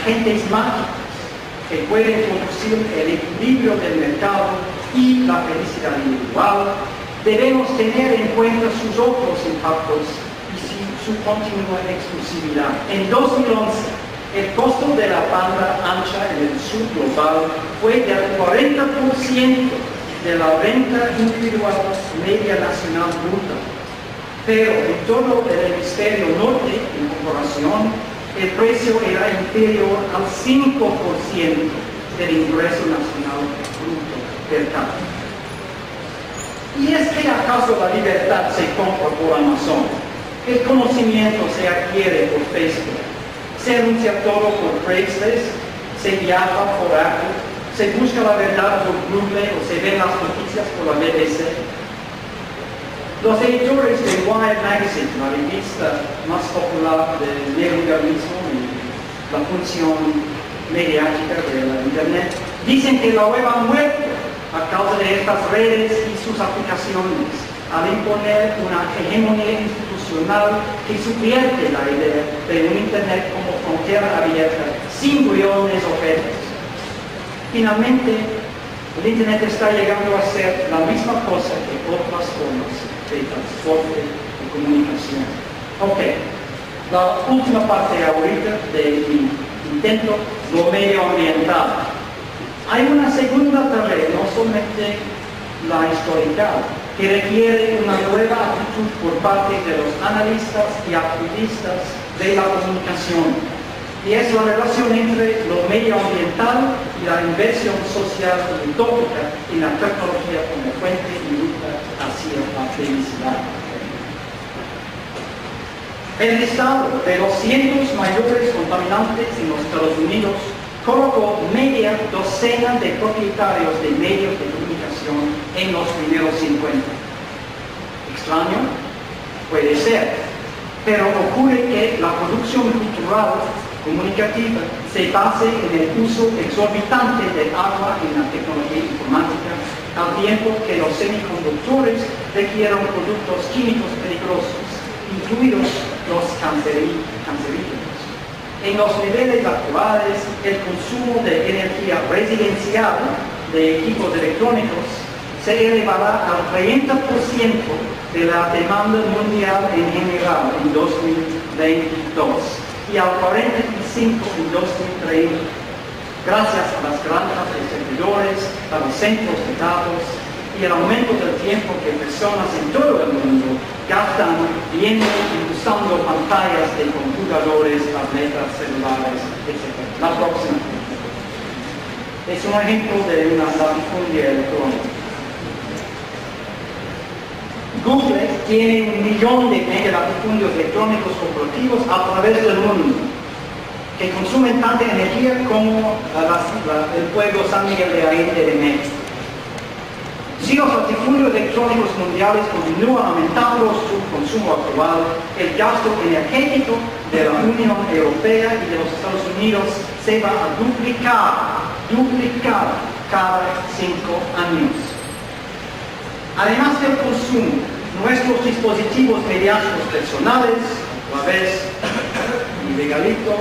agentes mágicos que pueden producir el equilibrio del mercado y la felicidad individual, debemos tener en cuenta sus otros impactos y su continua exclusividad. En 2011, el costo de la banda ancha en el sur global fue del 40% de la renta individual media nacional bruta. Pero en todo el hemisferio norte, en comparación, el precio era inferior al 5% del ingreso nacional bruto per cápita. ¿Y es que acaso la libertad se compra por Amazon? El conocimiento se adquiere por Facebook, se anuncia todo por Craigslist, se viaja por Apple, se busca la verdad por Google o se ven las noticias por la BBC. Los editores de Wired Magazine, la revista más popular del neoliberalismo y la función mediática de la Internet, dicen que la web ha muerto a causa de estas redes y sus aplicaciones, al imponer una hegemonía institucional que subvierte la idea de un Internet como frontera abierta, sin guiones o ofertas. Finalmente, el Internet está llegando a ser la misma cosa que otras formas de transporte y comunicación. Ok, la última parte ahorita de mi intento, lo medioambiental. Hay una segunda tarea, no solamente la histórica, que requiere una nueva actitud por parte de los analistas y activistas de la comunicación, y es la relación entre lo medioambiental y la inversión social y utópica en la tecnología como fuente y lucha hacia la felicidad. El listado de los 100 mayores contaminantes en los Estados Unidos colocó media docena de propietarios de medios de comunicación en los primeros 50. ¿Extraño? Puede ser, pero ocurre que la producción cultural comunicativa se base en el uso exorbitante de agua en la tecnología informática, al tiempo que los semiconductores requieren productos químicos peligrosos, incluidos los cancerígenos. En los niveles actuales, el consumo de energía residencial de equipos electrónicos se elevará al 30% de la demanda mundial en general en 2022 y al 45% en 2030, gracias a las granjas de servidores, a los centros de datos y el aumento del tiempo que personas en todo el mundo gastan viendo y usando pantallas de computadores, tabletas, celulares, etc. La próxima. Es un ejemplo de una latifundia electrónica. Google tiene 1 millón de megalatifundios electrónicos corporativos a través del mundo, que consumen tanta energía como el pueblo San Miguel de Allende de México. Si los latifundios electrónicos mundiales continúan aumentando su consumo actual, el gasto energético de la Unión Europea y de los Estados Unidos se va a duplicar cada 5 años. Además del consumo, nuestros dispositivos mediáticos personales, a la vez ilegalito,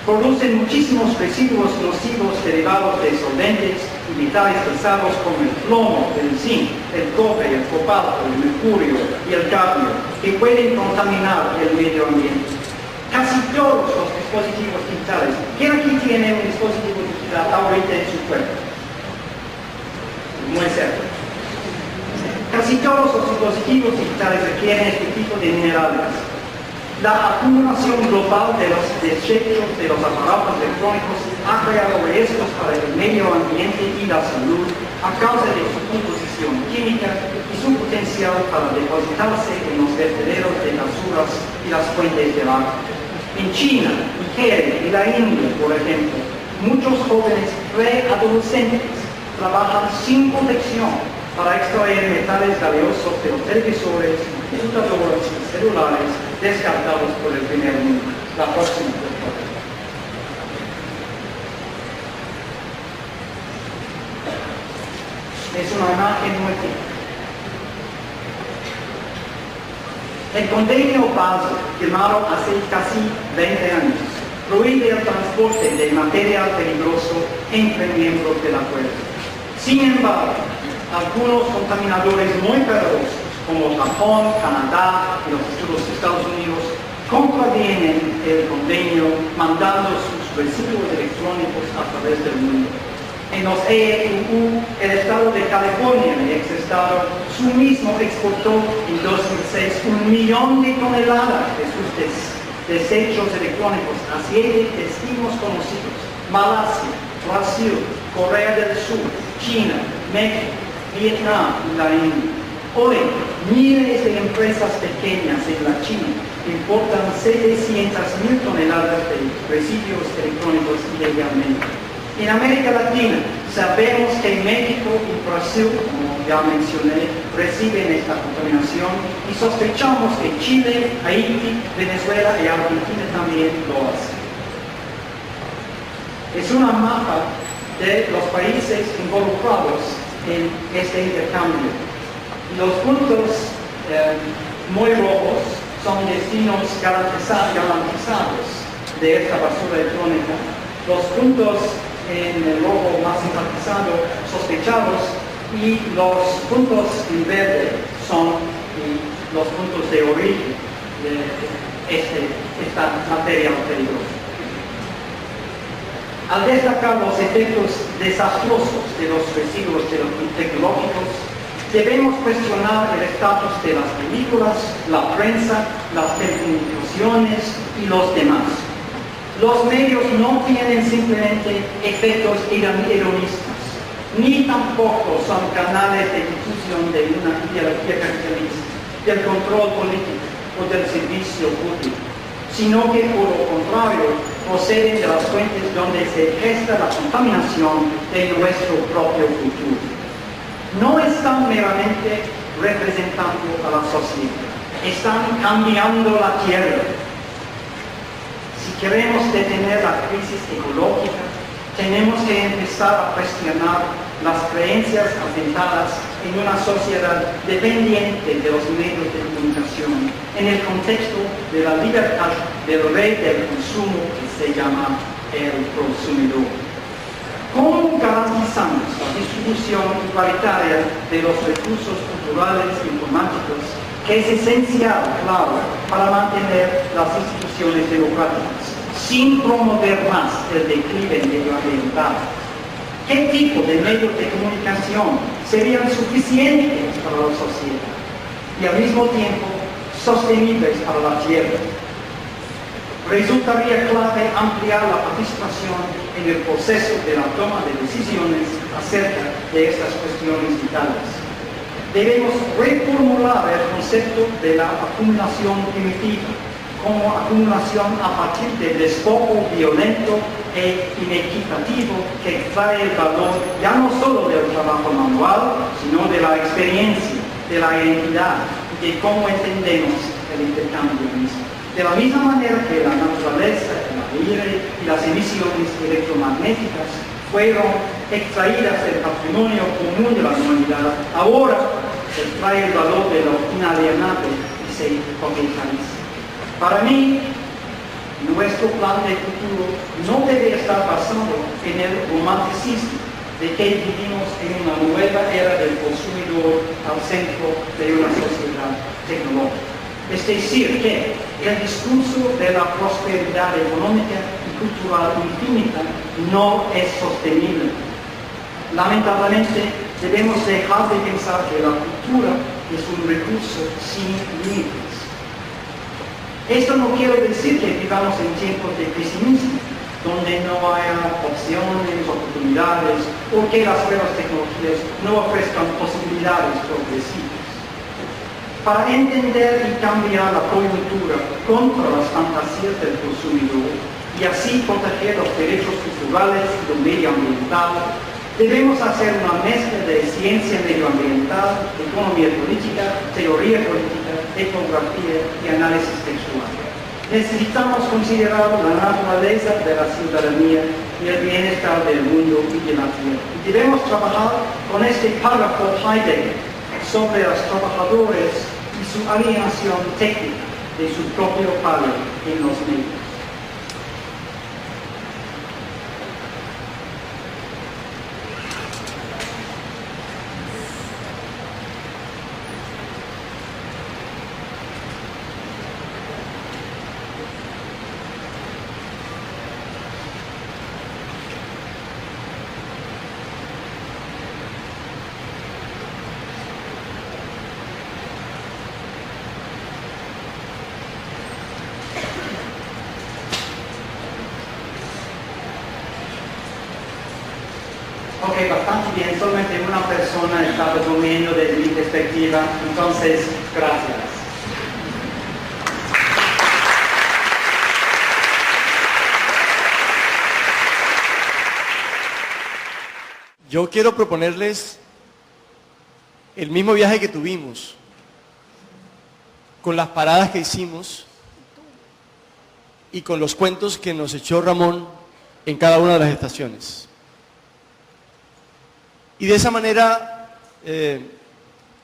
producen muchísimos residuos nocivos derivados de solventes y metales pesados como el plomo, el zinc, el cobre, el cobalto, el mercurio y el cadmio, que pueden contaminar el medio ambiente. Casi todos los dispositivos digitales, ¿quién aquí tiene un dispositivo digital ahorita en su cuerpo? Muy cerca. Casi todos los dispositivos digitales requieren este tipo de minerales. La acumulación global de los desechos de los aparatos electrónicos ha creado riesgos para el medio ambiente y la salud a causa de su composición química y su potencial para depositarse en los vertederos de basuras y las fuentes de agua. En China, Nigeria y la India, por ejemplo, muchos jóvenes preadolescentes trabajan sin protección para extraer metales valiosos de los televisores, computadoras y celulares descartados por el primer mundo. La próxima, por favor. Es una imagen muy típica. El convenio Basel, firmado hace casi 20 años, prohíbe el transporte de material peligroso entre miembros del acuerdo. Sin embargo, algunos contaminadores muy poderosos, como Japón, Canadá y los Estados Unidos, contravienen el convenio mandando sus residuos electrónicos a través del mundo. En los EU, el estado de California, mi ex estado, su mismo exportó en 2006 1 millón de toneladas de sus desechos electrónicos a 7 destinos conocidos: Malasia, Brasil, Corea del Sur, China, México, Vietnam y la India. Hoy, miles de empresas pequeñas en la China importan 700.000 toneladas de residuos electrónicos ilegalmente. En América Latina, sabemos que México y Brasil, como ya mencioné, reciben esta contaminación y sospechamos que Chile, Haití, Venezuela y Argentina también lo hacen. Es una mapa de los países involucrados en este intercambio. Los puntos muy rojos son destinos garantizados de esta basura electrónica. Los puntos en el rojo más enfatizado, sospechados, y los puntos en verde son los puntos de origen de esta materia peligrosa. Al destacar los efectos desastrosos de los residuos tecnológicos, debemos cuestionar el estatus de las películas, la prensa, las telecomunicaciones y los demás. Los medios no tienen simplemente efectos hedonistas, ni tampoco son canales de difusión de una ideología capitalista, del control político o del servicio público, sino que por lo contrario proceden de las fuentes donde se gesta la contaminación de nuestro propio futuro. No están meramente representando a la sociedad, están cambiando la tierra. Si queremos detener la crisis ecológica, tenemos que empezar a cuestionar las creencias asentadas en una sociedad dependiente de los medios de comunicación, en el contexto de la libertad del rey del consumo que se llama el consumidor. ¿Cómo garantizamos la distribución igualitaria de los recursos culturales e informáticos, que es esencial, claro, para mantener las instituciones democráticas, sin promover más el declive medioambiental? ¿Qué tipo de medios de comunicación serían suficientes para la sociedad y al mismo tiempo sostenibles para la tierra? Resultaría clave ampliar la participación en el proceso de la toma de decisiones acerca de estas cuestiones vitales. Debemos reformular el concepto de la acumulación primitiva como acumulación a partir del despojo violento e inequitativo que extrae el valor ya no solo del trabajo manual, sino de la experiencia, de la identidad y de cómo entendemos el intercambio mismo. De la misma manera que la naturaleza, el aire y las emisiones electromagnéticas fueron extraídas del patrimonio común de la humanidad, ahora se extrae el valor de lo inalienable y se capitaliza. Para mí, nuestro plan de futuro no debe estar basado en el romanticismo de que vivimos en una nueva era del consumidor al centro de una sociedad tecnológica. Es decir, que el discurso de la prosperidad económica y cultural infinita no es sostenible. Lamentablemente, debemos dejar de pensar que la cultura es un recurso sin límites. Esto no quiere decir que vivamos en tiempos de pesimismo, donde no haya opciones, oportunidades, o que las nuevas tecnologías no ofrezcan posibilidades progresivas. Para entender y cambiar la coyuntura contra las fantasías del consumidor y así proteger los derechos culturales y lo medioambiental, debemos hacer una mezcla de ciencia medioambiental, economía política, teoría política, etnografía y análisis textual. Necesitamos considerar la naturaleza de la ciudadanía y el bienestar del mundo y de la tierra. Y debemos trabajar con este párrafo Heidegger sobre los trabajadores y su alienación técnica de su propio padre en los medios. Ok, bastante bien, solamente una persona estaba durmiendo desde mi perspectiva, entonces, gracias. Yo quiero proponerles el mismo viaje que tuvimos, con las paradas que hicimos y con los cuentos que nos echó Ramón en cada una de las estaciones. Y de esa manera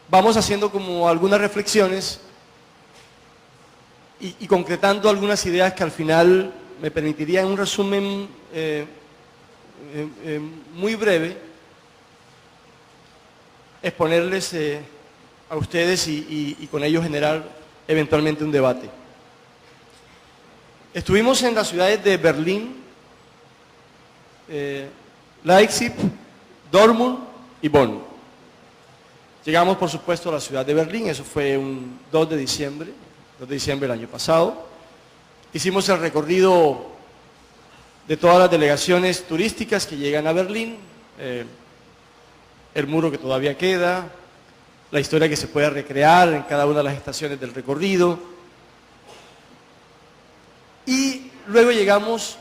vamos haciendo como algunas reflexiones y concretando algunas ideas que al final me permitiría un resumen muy breve exponerles a ustedes y con ellos generar eventualmente un debate. Estuvimos en las ciudades de Berlín, Leipzig, Dortmund y Bonn. Llegamos, por supuesto, a la ciudad de Berlín, eso fue un 2 de diciembre del año pasado. Hicimos el recorrido de todas las delegaciones turísticas que llegan a Berlín, el muro que todavía queda, la historia que se puede recrear en cada una de las estaciones del recorrido. Y luego llegamos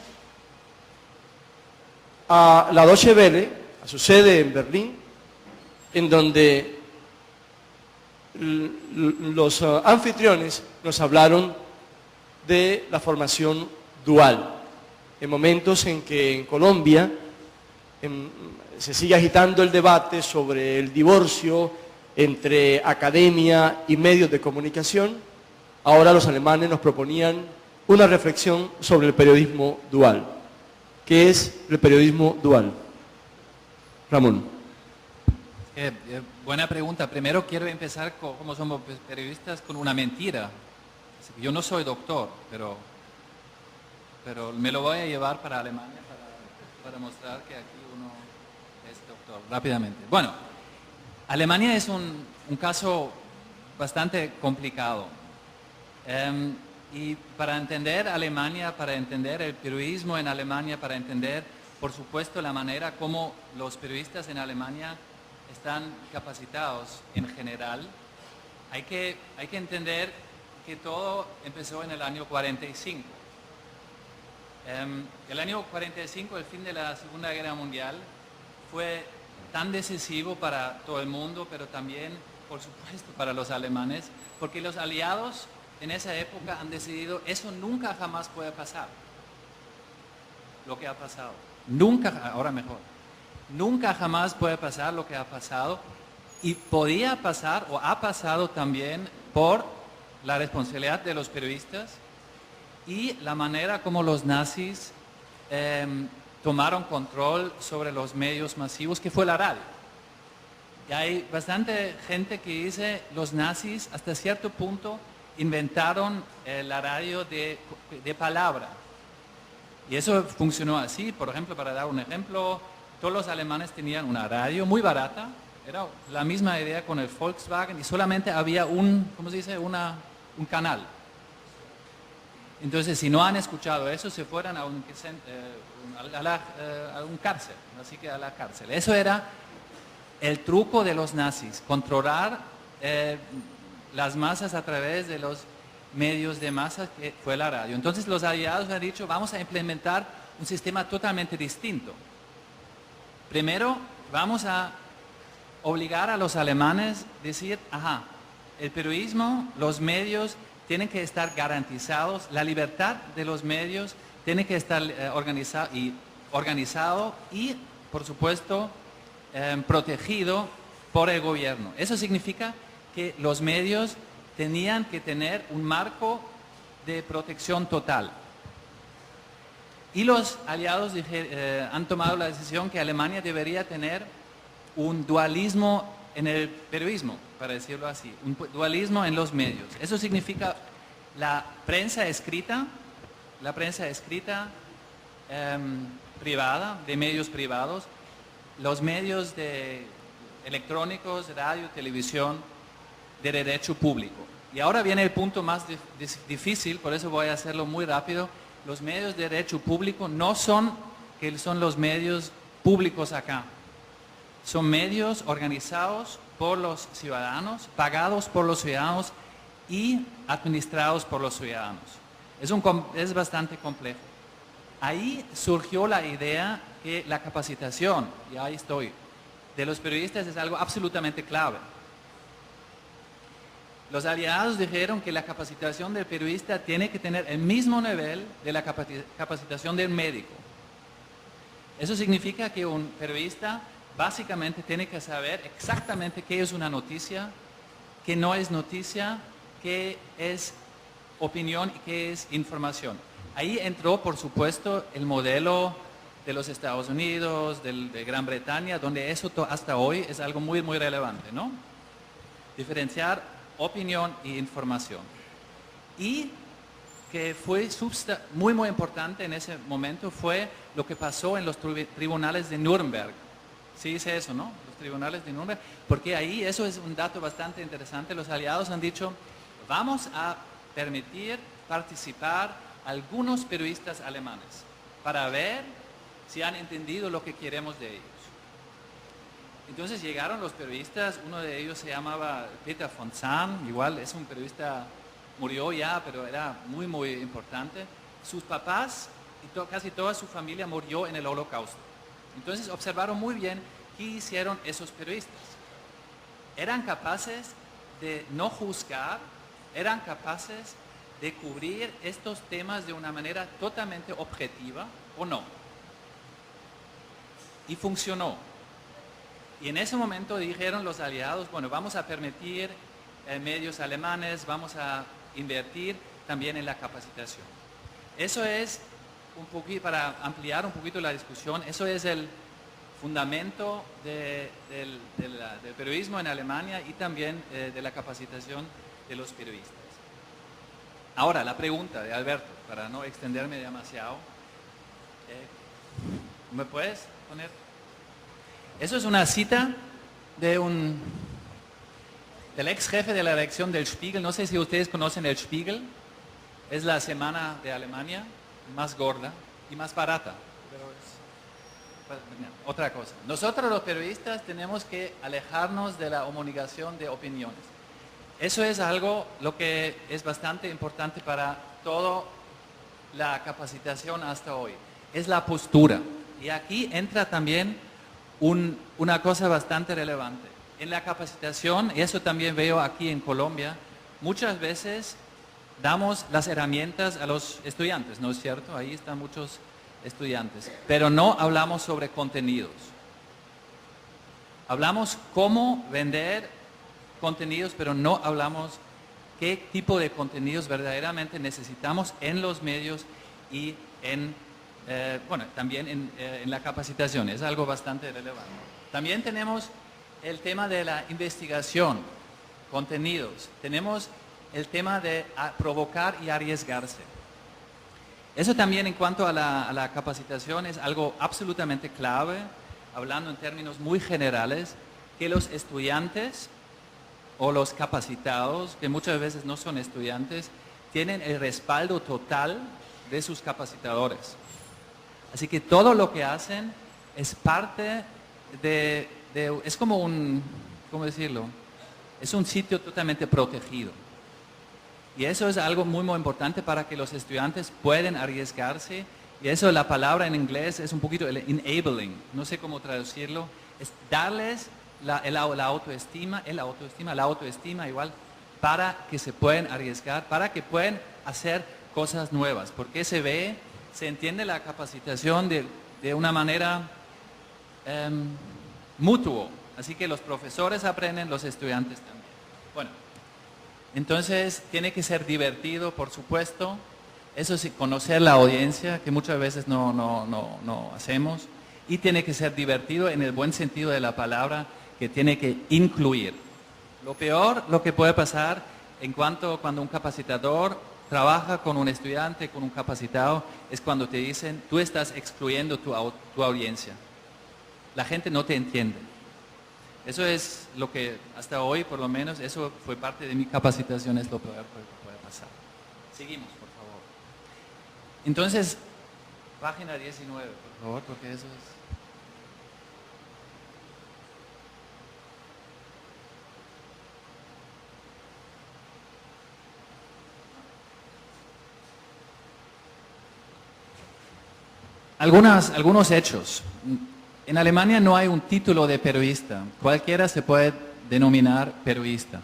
a la Deutsche Welle, a su sede en Berlín, en donde los anfitriones nos hablaron de la formación dual, en momentos en que en Colombia se sigue agitando el debate sobre el divorcio entre academia y medios de comunicación. Ahora los alemanes nos proponían una reflexión sobre el periodismo dual. ¿Qué es el periodismo dual? Ramón. Buena pregunta. Primero quiero empezar, como somos periodistas, con una mentira. Yo no soy doctor, pero me lo voy a llevar para Alemania para mostrar que aquí uno es doctor, rápidamente. Bueno, Alemania es un caso bastante complicado. Y para entender Alemania, para entender el periodismo en Alemania, para entender, por supuesto, la manera como los periodistas en Alemania están capacitados en general, hay que entender que todo empezó en el año 45. El año 45, el fin de la Segunda Guerra Mundial, fue tan decisivo para todo el mundo, pero también, por supuesto, para los alemanes, porque los aliados en esa época han decidido, eso nunca jamás puede pasar, lo que ha pasado. Nunca, ahora mejor, nunca jamás puede pasar lo que ha pasado, y podía pasar, o ha pasado también, por la responsabilidad de los periodistas y la manera como los nazis tomaron control sobre los medios masivos, que fue la radio. Y hay bastante gente que dice, los nazis hasta cierto punto inventaron la radio de palabra. Y eso funcionó así. Por ejemplo, para dar un ejemplo, todos los alemanes tenían una radio muy barata. Era la misma idea con el Volkswagen y solamente había un canal. Entonces, si no han escuchado eso, se fueran a un cárcel, así que a la cárcel. Eso era el truco de los nazis, controlar las masas a través de los medios de masas, que fue la radio. Entonces los aliados han dicho, vamos a implementar un sistema totalmente distinto. Primero, vamos a obligar a los alemanes a decir, el periodismo, los medios tienen que estar garantizados, la libertad de los medios tiene que estar organizado y, por supuesto, protegido por el gobierno. Eso significa que los medios tenían que tener un marco de protección total. Y los aliados han tomado la decisión que Alemania debería tener un dualismo en el periodismo, para decirlo así, un dualismo en los medios. Eso significa la prensa escrita privada, de medios privados, los medios electrónicos, radio, televisión, de derecho público. Y ahora viene el punto más difícil, por eso voy a hacerlo muy rápido. Los medios de derecho público no son que son los medios públicos acá. son medios organizados por los ciudadanos, pagados por los ciudadanos y administrados por los ciudadanos. Es bastante complejo. Ahí surgió la idea que la capacitación, y ahí estoy, de los periodistas es algo absolutamente clave. Los aliados dijeron que la capacitación del periodista tiene que tener el mismo nivel de la capacitación del médico. Eso significa que un periodista básicamente tiene que saber exactamente qué es una noticia, qué no es noticia, qué es opinión y qué es información. Ahí entró, por supuesto, el modelo de los Estados Unidos, de Gran Bretaña, donde eso hasta hoy es algo muy, muy relevante, ¿no? Diferenciar opinión e información. Y que fue muy, muy importante en ese momento fue lo que pasó en los tribunales de Nuremberg. Sí dice eso, ¿no? Los tribunales de Nuremberg, porque ahí eso es un dato bastante interesante. Los aliados han dicho, vamos a permitir participar a algunos periodistas alemanes para ver si han entendido lo que queremos de ellos. Entonces llegaron los periodistas, uno de ellos se llamaba Peter von Zahn, igual es un periodista, murió ya, pero era muy, muy importante. Sus papás y casi toda su familia murió en el Holocausto. Entonces observaron muy bien qué hicieron esos periodistas. Eran capaces de no juzgar, eran capaces de cubrir estos temas de una manera totalmente objetiva o no. Y funcionó. Y en ese momento dijeron los aliados, bueno, vamos a permitir medios alemanes, vamos a invertir también en la capacitación. Eso es, un poquito, para ampliar un poquito la discusión, eso es el fundamento del periodismo en Alemania y también de la capacitación de los periodistas. Ahora, la pregunta de Alberto, para no extenderme demasiado, ¿me puedes poner? Eso es una cita del ex jefe de la redacción del Spiegel. No sé si ustedes conocen el Spiegel. Es la semana de Alemania más gorda y más barata. Pero es otra cosa. Nosotros los periodistas tenemos que alejarnos de la homologación de opiniones. Eso es algo lo que es bastante importante para toda la capacitación hasta hoy. Es la postura. Y aquí entra también una cosa bastante relevante. En la capacitación, y eso también veo aquí en Colombia, muchas veces damos las herramientas a los estudiantes, ¿no es cierto? Ahí están muchos estudiantes, pero no hablamos sobre contenidos. Hablamos cómo vender contenidos, pero no hablamos qué tipo de contenidos verdaderamente necesitamos en los medios y también en la capacitación. Es algo bastante relevante. También tenemos el tema de la investigación, contenidos. Tenemos el tema de provocar y arriesgarse. Eso también en cuanto a la capacitación es algo absolutamente clave, hablando en términos muy generales, que los estudiantes o los capacitados, que muchas veces no son estudiantes, tienen el respaldo total de sus capacitadores. Así que todo lo que hacen es parte es como ¿cómo decirlo? Es un sitio totalmente protegido. Y eso es algo muy, muy importante para que los estudiantes puedan arriesgarse. Y eso, la palabra en inglés es un poquito el enabling, no sé cómo traducirlo. Es darles la autoestima igual, para que se puedan arriesgar, para que puedan hacer cosas nuevas. Porque se entiende la capacitación de una manera mutua. Así que los profesores aprenden, los estudiantes también. Bueno, entonces tiene que ser divertido, por supuesto. Eso sí, conocer la audiencia, que muchas veces no hacemos. Y tiene que ser divertido en el buen sentido de la palabra, que tiene que incluir. Lo peor, lo que puede pasar cuando un capacitador trabaja con un estudiante, con un capacitado, es cuando te dicen, tú estás excluyendo tu audiencia. La gente no te entiende. Eso es lo que hasta hoy, por lo menos, eso fue parte de mi capacitación, es lo peor que puede pasar. Seguimos, por favor. Entonces, página 19, por favor, porque eso es... Algunos hechos. En Alemania no hay un título de periodista. Cualquiera se puede denominar periodista.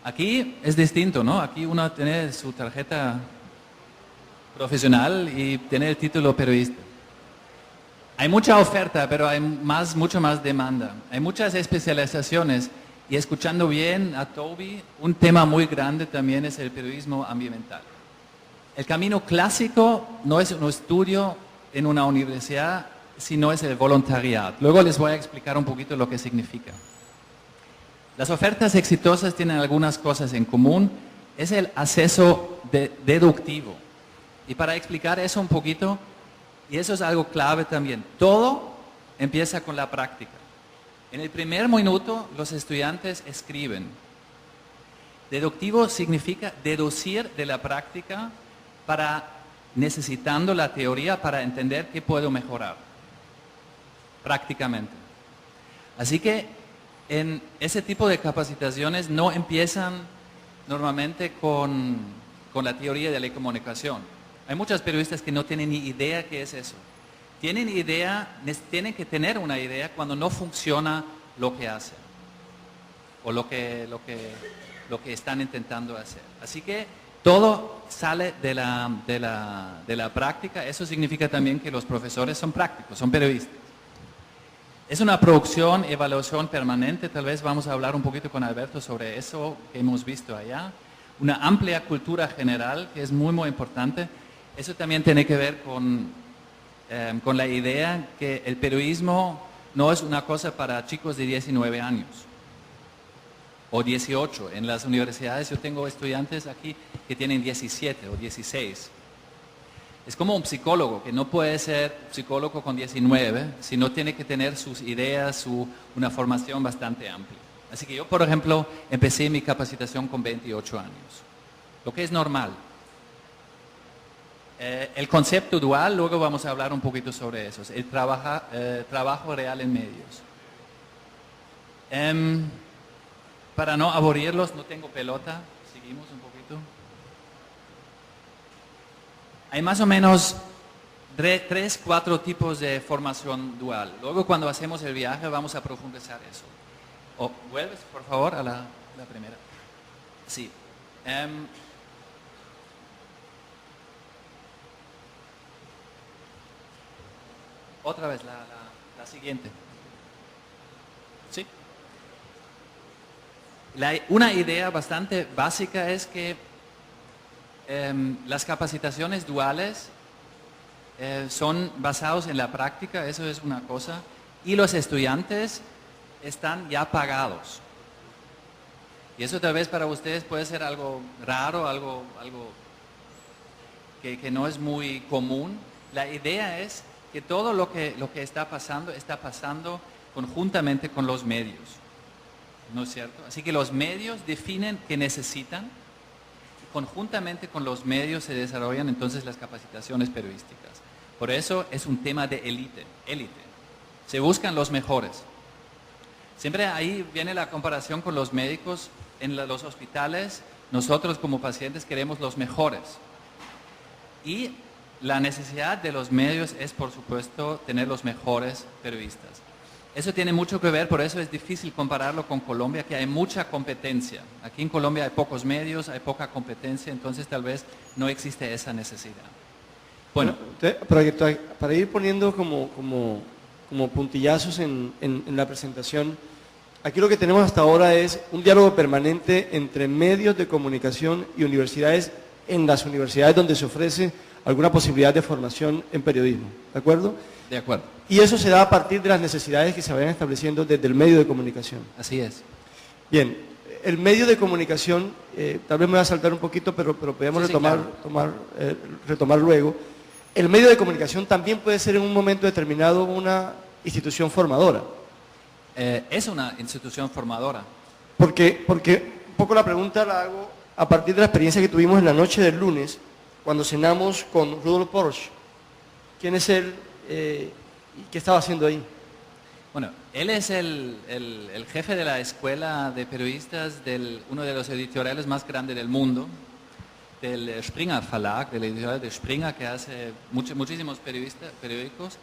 Aquí es distinto, ¿no? Aquí uno tiene su tarjeta profesional y tiene el título periodista. Hay mucha oferta, pero hay mucho más demanda. Hay muchas especializaciones y escuchando bien a Toby, un tema muy grande también es el periodismo ambiental. El camino clásico no es un estudio en una universidad, sino es el voluntariado. Luego les voy a explicar un poquito lo que significa. Las ofertas exitosas tienen algunas cosas en común. Es el acceso deductivo. Y para explicar eso un poquito, y eso es algo clave también, todo empieza con la práctica. En el primer minuto los estudiantes escriben. Deductivo significa deducir de la práctica necesitando la teoría para entender qué puedo mejorar prácticamente. Así que en ese tipo de capacitaciones no empiezan normalmente con la teoría de la comunicación. Hay muchos periodistas que no tienen ni idea qué es eso. Tienen que tener una idea cuando no funciona lo que hacen o lo que están intentando hacer. Así que todo sale de la práctica. Eso significa también que los profesores son prácticos, son periodistas. Es una producción, evaluación permanente. Tal vez vamos a hablar un poquito con Alberto sobre eso que hemos visto allá. Una amplia cultura general que es muy, muy importante. Eso también tiene que ver con la idea que el periodismo no es una cosa para chicos de 19 años o 18. En las universidades yo tengo estudiantes aquí que tienen 17 o 16. Es como un psicólogo, que no puede ser psicólogo con 19, sino tiene que tener sus ideas, una formación bastante amplia. Así que yo, por ejemplo, empecé mi capacitación con 28 años, lo que es normal. El concepto dual, luego vamos a hablar un poquito sobre eso, el trabajo real en medios. Para no aburrirlos, no tengo pelota, seguimos un poquito. Hay más o menos 4 tipos de formación dual. Luego cuando hacemos el viaje vamos a profundizar eso. ¿Vuelves, por favor, a la primera? Sí. Otra vez, la siguiente. Sí. Una idea bastante básica es que las capacitaciones duales son basados en la práctica, eso es una cosa, y los estudiantes están ya pagados. Y eso tal vez para ustedes puede ser algo raro, algo que no es muy común. La idea es que todo lo que está pasando conjuntamente con los medios. ¿No es cierto? Así que los medios definen qué necesitan y conjuntamente con los medios se desarrollan entonces las capacitaciones periodísticas. Por eso es un tema de élite. Se buscan los mejores. Siempre ahí viene la comparación con los médicos. En los hospitales, nosotros como pacientes queremos los mejores. Y la necesidad de los medios es, por supuesto, tener los mejores periodistas. Eso tiene mucho que ver, por eso es difícil compararlo con Colombia, que hay mucha competencia. Aquí en Colombia hay pocos medios, hay poca competencia, entonces tal vez no existe esa necesidad. Bueno, para ir poniendo como puntillazos en la presentación, aquí lo que tenemos hasta ahora es un diálogo permanente entre medios de comunicación y universidades, en las universidades donde se ofrece alguna posibilidad de formación en periodismo, ¿de acuerdo? De acuerdo. Y eso se da a partir de las necesidades que se vayan estableciendo desde el medio de comunicación. Así es. Bien, el medio de comunicación, tal vez me voy a saltar un poquito, pero podemos retomar luego. El medio de comunicación también puede ser en un momento determinado una institución formadora. Es una institución formadora. Porque un poco la pregunta la hago a partir de la experiencia que tuvimos en la noche del lunes, cuando cenamos con Rudolf Porsche. ¿Quién es él y qué estaba haciendo ahí? Bueno, él es el jefe de la escuela de periodistas de uno de los editoriales más grandes del mundo. del Springer Verlag, de la editorial de Springer, que hace muchísimos periódicos,